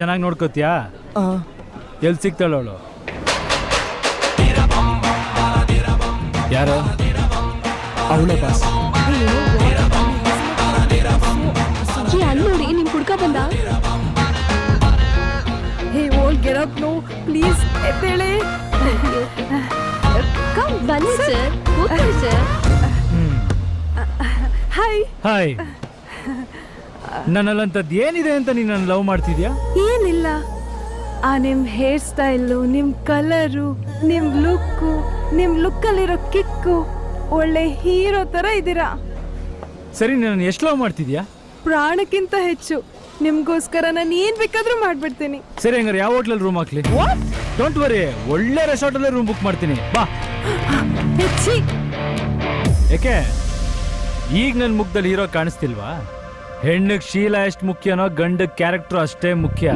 ಚೆನ್ನಾಗಿ ನೋಡ್ಕೋತೀಯಾ? ಎಲ್ಲಿ ಸಿಗ್ತಾಳ ಅವಳು? ಯಾರು? ಅವಳೇ ಬಾಸ್. ಅಲ್ಲಿ ನೋಡಿ ನಿಮ್ ಹುಡ್ಕ ಬಂದ. Hey all get up no please ಎದ್ದೇಳಿ. ಕಮ್ ಬನ್ನಿ ಸರ್, ಕೂತ್ಕೊಳ್ಳಿ ಸರ್. ಹಾಯ್. ಹಾಯ್. ನನ್ನಲ್ಲಂಥದ್ದು ಏನಿದೆ ಅಂತ ನೀನು ನನ್ನ ಲವ್ ಮಾಡ್ತಿದ್ಯಾ? ಏನಿಲ್ಲ, ಆ ನಿಮ್ ಹೇರ್ ಸ್ಟೈಲು, ನಿಮ್ ಕಲರು, ನಿಮ್ ಲುಕ್ಕಲ್ಲಿರೋ ಕಿಕ್ಕು, ಒಳ್ಳೆ ಹೀರೋ ತರ ಇದ್ದೀರಾ. ಸರಿ, ನಾನು ಎಷ್ಟು ಲವ್ ಮಾಡ್ತಿದ್ಯಾ? ಪ್ರಾಣಕ್ಕಿಂತ ಹೆಚ್ಚು. ನಿಮ್ಗೋಸ್ಕರ ನಾನು ಏನ್ ಬೇಕಾದ್ರೂ ಮಾಡ್ಬಿಡ್ತೀನಿ. ಸರಿ, ಹಂಗಾರೆ ಯಾವ ಹೋಟ್ಲಲ್ಲಿ ರೂಮ್ ಹಾಕ್ಲಿ? ಡೋಂಟ್ ವರಿ, ಒಳ್ಳೆ ರೆಸಾರ್ಟಲ್ಲೇ ರೂಮ್ ಬುಕ್ ಮಾಡ್ತೀನಿ. ಬಾ. ಹೆಚ್ಚಿ. ಯಾಕೆ ಈಗ ನನ್ನ ಮುಖದಲ್ಲಿ ಹೀರೋ ಕಾಣಿಸ್ತಿಲ್ವಾ? ಹೆಣ್ಣಿಗೆ ಶೀಲ ಎಷ್ಟು ಮುಖ್ಯನೋ ಗಂಡ ಕ್ಯಾರೆಕ್ಟರ್ ಅಷ್ಟೇ ಮುಖ್ಯ.